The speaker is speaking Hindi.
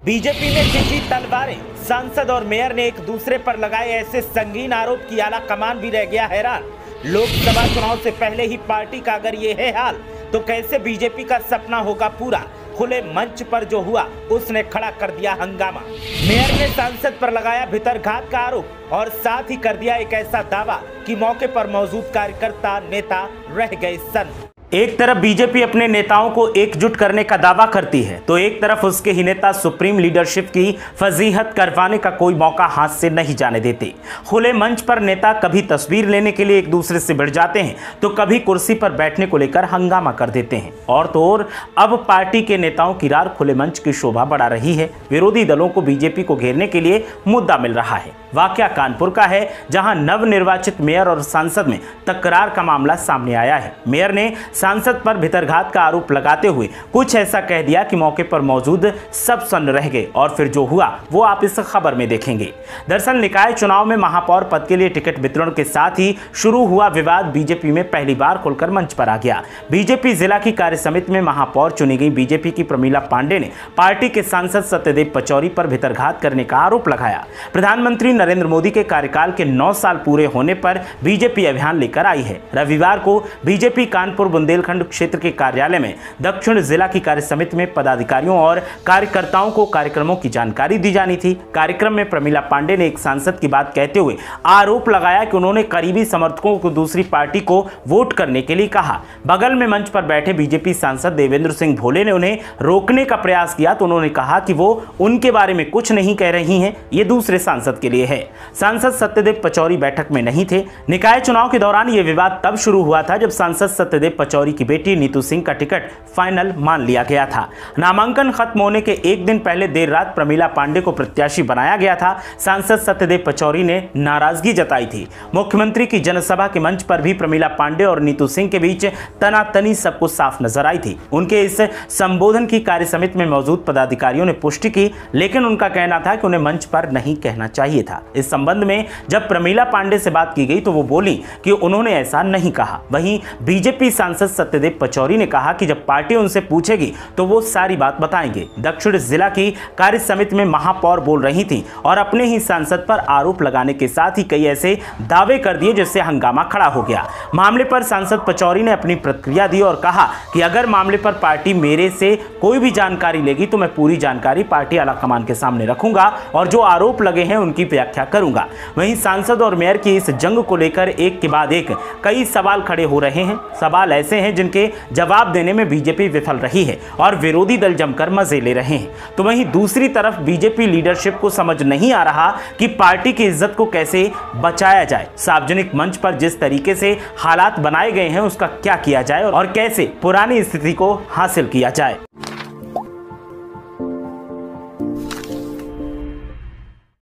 बीजेपी में खींची तलवारें। सांसद और मेयर ने एक दूसरे पर लगाए ऐसे संगीन आरोप कि आला कमान भी रह गया हैरान। लोकसभा चुनाव से पहले ही पार्टी का अगर ये है हाल, तो कैसे बीजेपी का सपना होगा पूरा। खुले मंच पर जो हुआ उसने खड़ा कर दिया हंगामा। मेयर ने सांसद पर लगाया भितरघात का आरोप और साथ ही कर दिया एक ऐसा दावा कि मौके पर मौजूद कार्यकर्ता नेता रह गए सन्न। एक तरफ बीजेपी अपने नेताओं को एकजुट करने का दावा करती है, तो एक तरफ उसके ही नेता सुप्रीम लीडरशिप की फजीहत करवाने का कोई मौका हाथ से नहीं जाने देते। खुले मंच पर नेता कभी तस्वीर लेने के लिए एक दूसरे से भिड़ जाते हैं, तो कभी कुर्सी पर बैठने को लेकर हंगामा कर देते हैं। और तो और अब पार्टी के नेताओं की रार खुले मंच की शोभा बढ़ा रही है। विरोधी दलों को बीजेपी को घेरने के लिए मुद्दा मिल रहा है। वाकया कानपुर का है, जहां नवनिर्वाचित मेयर और सांसद में तकरार का मामला सामने आया है। मेयर ने सांसद पर भितरघात का आरोप लगाते हुए कुछ ऐसा कह दिया कि मौके पर मौजूद सब सन्न रह गए, और फिर जो हुआ वो आप इस खबर में देखेंगे। दरअसल निकाय चुनाव में महापौर पद के लिए टिकट वितरण के साथ ही शुरू हुआ विवाद बीजेपी में पहली बार खुलकर मंच पर आ गया। बीजेपी जिला की कार्य समिति में महापौर चुनी गई बीजेपी की प्रमीला पांडे ने पार्टी के सांसद सत्यदेव पचौरी पर भितरघात करने का आरोप लगाया। प्रधानमंत्री नरेंद्र मोदी के कार्यकाल के 9 साल पूरे होने पर बीजेपी अभियान लेकर आई है। रविवार को बीजेपी कानपुर बुंदेलखंड क्षेत्र के कार्यालय में दक्षिण जिला की कार्य समिति में पदाधिकारियों और कार्यकर्ताओं को कार्यक्रमों की जानकारी दी जानी थी। कार्यक्रम में प्रमीला पांडे ने एक सांसद की बात कहते हुए आरोप लगाया कि उन्होंने करीबी समर्थकों को दूसरी पार्टी को वोट करने के लिए कहा। बगल में मंच पर बैठे बीजेपी सांसद देवेंद्र सिंह भोले ने उन्हें रोकने का प्रयास किया, तो उन्होंने कहा कि वो उनके बारे में कुछ नहीं कह रही हैं, ये दूसरे सांसद के लिए है। सांसद सत्यदेव पचौरी बैठक में नहीं थे। निकाय चुनाव के दौरान यह विवाद तब शुरू हुआ था जब सांसद सत्यदेव पचौरी की बेटी नीतू सिंह का टिकट फाइनल मान लिया गया था। नामांकन खत्म होने के एक दिन पहले देर रात प्रमीला पांडे को प्रत्याशी बनाया गया था। सांसद सत्यदेव पचौरी ने नाराजगी जताई थी। मुख्यमंत्री की जनसभा के मंच पर भी प्रमीला पांडे और नीतू सिंह के बीच तनातनी सबको साफ नजर आई थी। उनके इस संबोधन की कार्य समिति में मौजूद पदाधिकारियों ने पुष्टि की, लेकिन उनका कहना था कि उन्हें मंच पर नहीं कहना चाहिए था। इस संबंध में जब प्रमीला पांडे से बात की गई तो वो बोली कि उन्होंने ऐसा नहीं कहा। वहीं बीजेपी सांसद सत्यदेव पचौरी ने कहा कि जब पार्टी उनसे पूछेगी तो वो सारी बात बताएंगे। दक्षिण जिला की कार्य समिति में महापौर बोल रही थी और अपने ही सांसद पर आरोप लगाने के साथ ही कई ऐसे दावे कर दिए जिससे हंगामा खड़ा हो गया। मामले पर सांसद पचौरी ने अपनी प्रतिक्रिया दी और कहा कि अगर मामले पर पार्टी मेरे से कोई भी जानकारी लेगी तो मैं पूरी जानकारी पार्टी आलाकमान के सामने रखूंगा और जो आरोप लगे हैं उनकी व्याख्या करूंगा। वहीं सांसद और मेयर की इस जंग को लेकर एक के बाद एक कई सवाल खड़े हो रहे हैं। सवाल ऐसे हैं जिनके जवाब देने में बीजेपी विफल रही है और विरोधी दल जमकर मजे ले रहे हैं। तो वहीं दूसरी तरफ बीजेपी लीडरशिप को समझ नहीं आ रहा कि पार्टी की इज्जत को कैसे बचाया जाए। सार्वजनिक मंच पर जिस तरीके से हालात बनाए गए हैं उसका क्या किया जाए और कैसे पुरानी स्थिति को हासिल किया जाए।